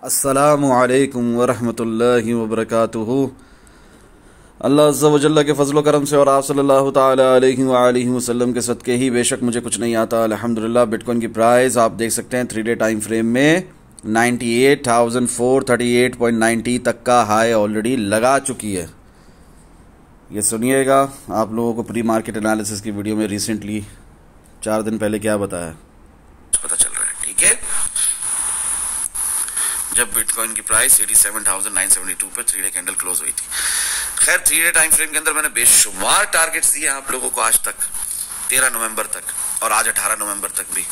अस्सलामु अलैकुम वरहमतुल्लाहि वबरकातुहू। अल्लाह अज़्ज़ा व जल्ला के फजल करम से और आप सल्लल्लाहु ताला अलैहि व आलिहि वसल्लम के सदक़े ही बेशक मुझे कुछ नहीं आता अल्हम्दुलिल्लाह। बिटकॉइन की प्राइस आप देख सकते हैं 3 डे टाइम फ्रेम में 98,438.90 तक का हाई ऑलरेडी लगा चुकी है। ये सुनिएगा, आप लोगों को प्री मार्केट एनालिसिस की वीडियो में रिसेंटली 4 दिन पहले क्या बताया पता चल रहा है। ठीक है, जब बिटकॉइन की प्राइस 87,972 पे 3 डे कैंडल क्लोज हुई थी। खैर 3 डे टाइम फ्रेम के अंदर मैंने बेशुमार टारगेट्स दिए आप लोगों को आज तक, 13 नवंबर तक और आज 18 नवंबर तक भी।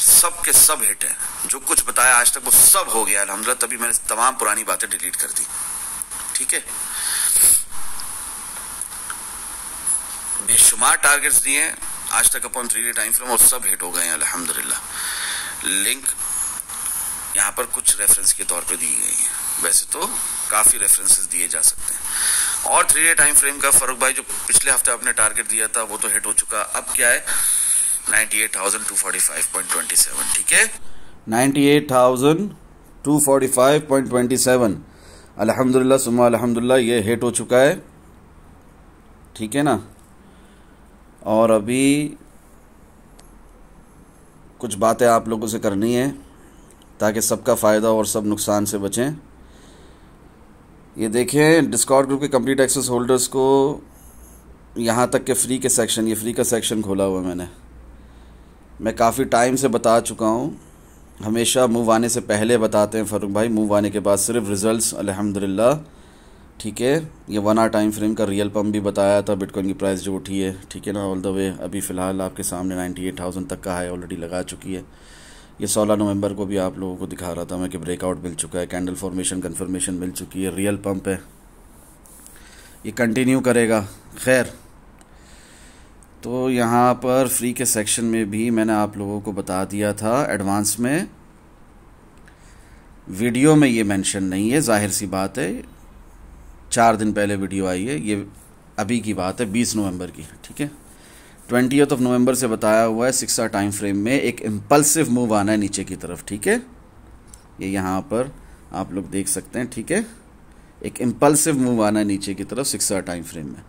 सब के सब हिट है, जो कुछ बताया आज तक वो सब हो गया अल्हम्दुलिल्लाह। तभी मैंने तमाम पुरानी बातें डिलीट कर दी। ठीक है, बेशुमार टारगेट्स दिए आज तक अपॉन 3 डे टाइम फ्रेम और सब हिट हो गए हैं अल्हम्दुलिल्लाह। लिंक यहाँ पर कुछ रेफरेंस के तौर पे दी गई है, वैसे तो काफी रेफरेंसेस दिए जा सकते हैं। और 3 डे टाइम फ्रेम का फर्क भाई, जो पिछले हफ्ते आपने टारगेट दिया था वो तो हिट हो चुका। अब क्या है 98,245.27। ठीक है, 98,245.27 अल्हम्दुलिल्लाह सुम्मा अल्हम्दुलिल्लाह ये हिट हो चुका है। ठीक है ना, और अभी कुछ बातें आप लोगों से करनी है ताकि सबका फ़ायदा और सब नुकसान से बचें। ये देखें, डिस्कॉर्ड ग्रुप के कंप्लीट एक्सेस होल्डर्स को यहाँ तक के फ्री के सेक्शन, ये फ्री का सेक्शन खोला हुआ है मैं काफ़ी टाइम से बता चुका हूँ। हमेशा मूव आने से पहले बताते हैं फ़ारूक भाई, मूव आने के बाद सिर्फ रिज़ल्ट्स अल्हम्दुलिल्लाह। ठीक है, ये 1 आवर टाइम फ्रेम का रियल पम्प भी बताया था, बिटकॉइन की प्राइस जो उठी है। ठीक है ना, ऑल द वे अभी फ़िलहाल आपके सामने 98,000 तक का हाई ऑलरेडी लगा चुकी है। ये 16 नवंबर को भी आप लोगों को दिखा रहा था मैं कि ब्रेकआउट मिल चुका है, कैंडल फॉर्मेशन कंफर्मेशन मिल चुकी है, रियल पंप है, ये कंटिन्यू करेगा। खैर, तो यहाँ पर फ्री के सेक्शन में भी मैंने आप लोगों को बता दिया था एडवांस में, वीडियो में ये मेंशन नहीं है, जाहिर सी बात है 4 दिन पहले वीडियो आई है, ये अभी की बात है 20 नवंबर की। ठीक है, 20 नवंबर से बताया हुआ है 6 आवर टाइम फ्रेम में एक इम्पल्सिव मूव आना है नीचे की तरफ। ठीक है, ये यहाँ पर आप लोग देख सकते हैं। ठीक है, एक इम्पल्सिव मूव आना है नीचे की तरफ 6 आवर टाइम फ्रेम में।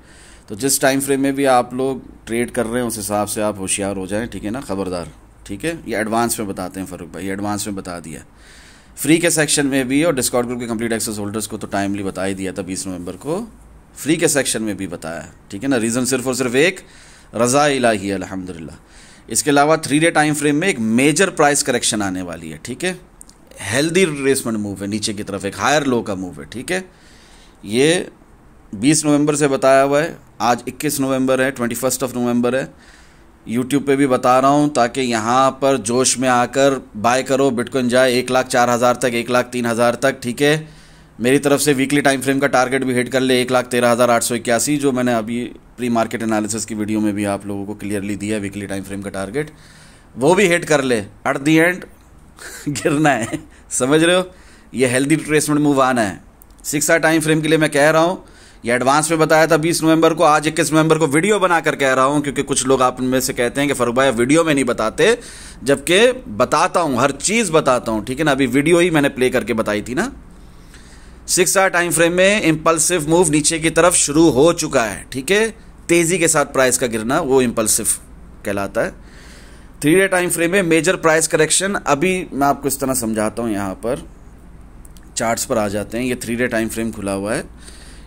तो जिस टाइम फ्रेम में भी आप लोग ट्रेड कर रहे हैं उस हिसाब से आप होशियार हो जाएं। ठीक है ना, खबरदार। ठीक है, ये एडवांस में बताते हैं फ़ारूक भाई, एडवांस में बता दिया फ्री के सेक्शन में भी, और डिस्कॉर्ड ग्रुप के कंप्लीट एक्सेस होल्डर्स को तो टाइमली बता ही दिया था 20 नवंबर को, फ्री के सेक्शन में भी बताया। ठीक है ना, रीज़न सिर्फ और सिर्फ एक, रज़ा इलाही अल्हम्दुलिल्लाह। इसके अलावा 3 डे टाइम फ्रेम में एक मेजर प्राइस करेक्शन आने वाली है। ठीक है, हेल्दी रिट्रेसमेंट मूव है नीचे की तरफ, एक हायर लो का मूव है। ठीक है, ये 20 नवंबर से बताया हुआ है, आज 21 नवंबर है, 21 नवंबर है। यूट्यूब पे भी बता रहा हूँ ताकि यहाँ पर जोश में आकर बाय करो, बिटकॉइन जाए 1,04,000 तक, 1,03,000 तक। ठीक है, मेरी तरफ से वीकली टाइम फ्रेम का टारगेट भी हिट कर ले 1,13,881, जो मैंने अभी प्री मार्केट एनालिसिस की वीडियो में भी आप लोगों को क्लियरली दिया, वीकली टाइम फ्रेम का टारगेट वो भी हिट कर ले। एट दी एंड गिरना है, समझ रहे हो, ये हेल्दी रिट्रेसमेंट मूव आना है 6 आवर टाइम फ्रेम के लिए। मैं कह रहा हूँ, ये एडवांस में बताया था 20 नवंबर को, आज 21 नवंबर को वीडियो बनाकर कह रहा हूँ, क्योंकि कुछ लोग आप में से कहते हैं कि फ़ारूक भाई वीडियो में नहीं बताते, जबकि बताता हूँ, हर चीज़ बताता हूँ। ठीक है ना, अभी वीडियो ही मैंने प्ले करके बताई थी ना। 6 आवर टाइम फ्रेम में इंपल्सिव मूव नीचे की तरफ शुरू हो चुका है। ठीक है, तेज़ी के साथ प्राइस का गिरना वो इंपल्सिव कहलाता है। 3 डे टाइम फ्रेम में मेजर प्राइस करेक्शन, अभी मैं आपको इस तरह समझाता हूँ, यहाँ पर चार्ट्स पर आ जाते हैं। ये 3 डे टाइम फ्रेम खुला हुआ है,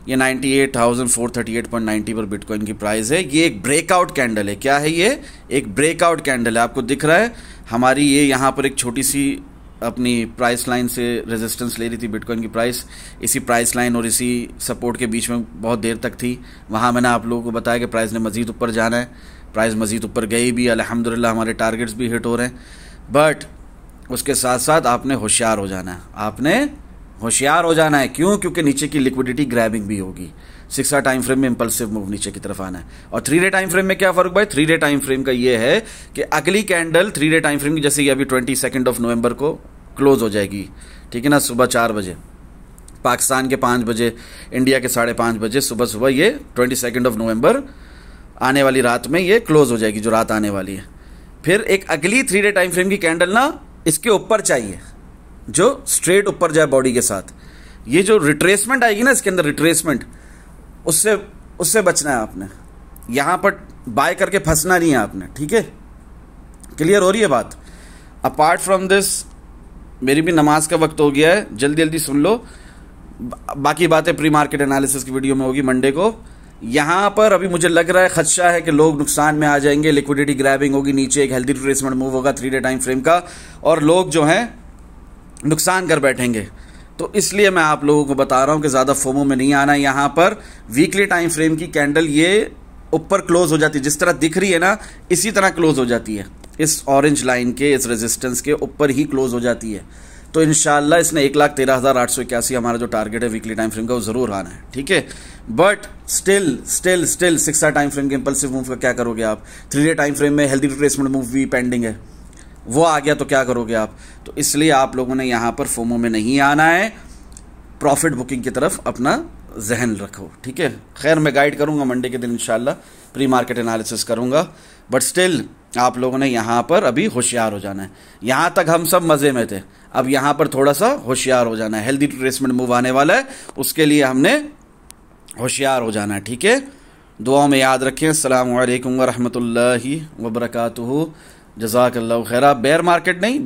ये 98,438.90 पर बिटकॉइन की प्राइस है। ये एक ब्रेकआउट कैंडल है। क्या है ये? एक ब्रेकआउट कैंडल है, आपको दिख रहा है। हमारी ये यहाँ पर एक छोटी सी अपनी प्राइस लाइन से रेजिस्टेंस ले रही थी बिटकॉइन की प्राइस, इसी प्राइस लाइन और इसी सपोर्ट के बीच में बहुत देर तक थी। वहाँ मैंने आप लोगों को बताया कि प्राइस ने मज़ीद ऊपर जाना है, प्राइस मज़ीद ऊपर गई भी, अल्हम्दुलिल्लाह हमारे टारगेट्स भी हिट हो रहे हैं। बट उसके साथ साथ आपने होशियार हो जाना है, आपने होशियार हो जाना है। क्यों? क्योंकि नीचे की लिक्विडिटी ग्रैबिंग भी होगी। 6 आवर टाइम फ्रेम में इंपल्सिव मूव नीचे की तरफ आना है। और 3 डे टाइम फ्रेम में क्या फ़र्क भाई? 3 डे टाइम फ्रेम का ये है कि अगली कैंडल 3 डे टाइम फ्रेम की, जैसे ये अभी 22 नवंबर को क्लोज हो जाएगी। ठीक है ना, सुबह 4 बजे, पाकिस्तान के 5 बजे, इंडिया के 5:30 बजे सुबह ये 22 नवंबर आने वाली रात में ये क्लोज हो जाएगी, जो रात आने वाली है। फिर एक अगली 3 डे टाइम फ्रेम की कैंडल ना इसके ऊपर चाहिए, जो स्ट्रेट ऊपर जाए बॉडी के साथ। ये जो रिट्रेसमेंट आएगी ना इसके अंदर, रिट्रेसमेंट, उससे बचना है आपने। यहां पर बाय करके फंसना नहीं है आपने, ठीक है? क्लियर हो रही है बात? अपार्ट फ्रॉम दिस, मेरी भी नमाज का वक्त हो गया है, जल्दी जल्दी सुन लो, बाकी बातें प्री मार्केट एनालिसिस की वीडियो में होगी मंडे को। यहां पर अभी मुझे लग रहा है खदशा है कि लोग नुकसान में आ जाएंगे, लिक्विडिटी ग्रैबिंग होगी, नीचे एक हेल्दी रिट्रेसमेंट मूव होगा 3 डे टाइम फ्रेम का, और लोग जो हैं नुकसान कर बैठेंगे। तो इसलिए मैं आप लोगों को बता रहा हूं कि ज़्यादा फोमो में नहीं आना। यहां पर वीकली टाइम फ्रेम की कैंडल ये ऊपर क्लोज हो जाती है, जिस तरह दिख रही है ना इसी तरह क्लोज हो जाती है, इस ऑरेंज लाइन के, इस रेजिस्टेंस के ऊपर ही क्लोज हो जाती है। तो इंशाल्लाह इसने 1,13,881 हमारा जो टारगेट है वीकली टाइम फ्रेम का वो जरूर आना है, ठीक है? बट स्टिल 6 टाइम फ्रेम के इंपल्सिव मूव का क्या करोगे आप? 3 डे टाइम फ्रेम में हेल्दी रिट्रेसमेंट मूव भी पेंडिंग है, वो आ गया तो क्या करोगे आप? तो इसलिए आप लोगों ने यहां पर फोमो में नहीं आना है, प्रॉफिट बुकिंग की तरफ अपना जहन रखो, ठीक है? खैर मैं गाइड करूंगा मंडे के दिन इंशाल्लाह, प्री मार्केट एनालिसिस करूंगा, बट स्टिल आप लोगों ने यहां पर अभी होशियार हो जाना है। यहां तक हम सब मजे में थे, अब यहां पर थोड़ा सा होशियार हो जाना है। हेल्दी रिट्रेसमेंट मूव आने वाला है, उसके लिए हमने होशियार हो जाना है, ठीक है? दुआ में याद रखें। अस्सलामु अलैकुम व रहमतुल्लाहि व बरकातुहू। जज़ाकल्लाहु खैरा। बेयर मार्केट नहीं,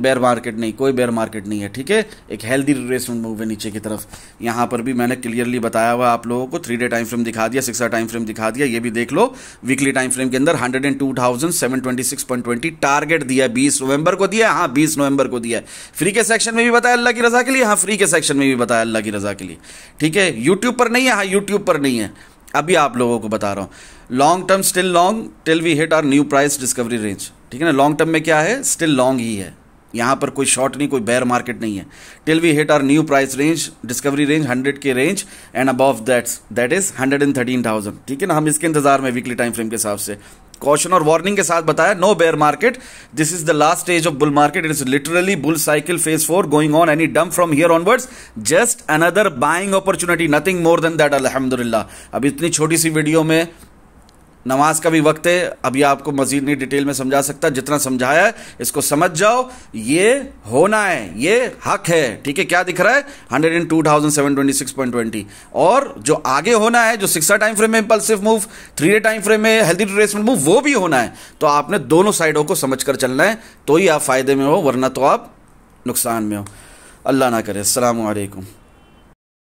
कोई बेयर मार्केट नहीं है, ठीक है? एक हेल्दी रिट्रेसमेंट मूव है नीचे की तरफ। यहां पर भी मैंने क्लियरली बताया हुआ आप लोगों को, 3 डे टाइम फ्रेम दिखा दिया, 6 टाइम फ्रेम दिखा दिया, ये भी देख लो। वीकली टाइम फ्रेम के अंदर 102,726.20 टारगेट दिया, 20 नवंबर को दिया। हाँ 20 नवंबर को दिया है। फ्री के सेक्शन में भी बताया अल्लाह की रजा के लिए, हाँ फ्री के सेक्शन में भी बताया अल्लाह की रजा के लिए, ठीक है? यूट्यूब पर नहीं है, हाँ यूट्यूब पर नहीं है, अभी आप लोगों को बता रहा हूं। Long term still long till we hit our new price discovery range, ठीक है ना? लॉन्ग टर्म में क्या है? स्टिल लॉन्ग ही है, यहां पर कोई शॉर्ट नहीं, कोई बेयर मार्केट नहीं है। Till we hit our new price range discovery range 100 के range and above that is 113,000, ठीक है ना? हम इसके इंतजार में वीकली टाइम फ्रेम के हिसाब से कॉशन और वार्निंग के साथ बताया, no bear market, this is the last stage of bull market, it is literally bull cycle phase 4 going on, any dump from here onwards, just another buying opportunity, nothing more than that, अल्हम्दुलिल्लाह। अब इतनी छोटी सी video में नमाज का भी वक्त है, अभी आपको मजीद नहीं डिटेल में समझा सकता, जितना समझाया है इसको समझ जाओ, ये होना है, ये हक है, ठीक है? क्या दिख रहा है? 102,726.20, और जो आगे होना है, जो 6 टाइम फ्रेम में impulsive move, 3 day time frame में हेल्दी रिट्रेसमेंट मूव, वो भी होना है। तो आपने दोनों साइडों को समझकर चलना है, तो ही आप फायदे में हो, वरना तो आप नुकसान में हो। अल्लाह ना करे। अस्सलामु अलैकुम।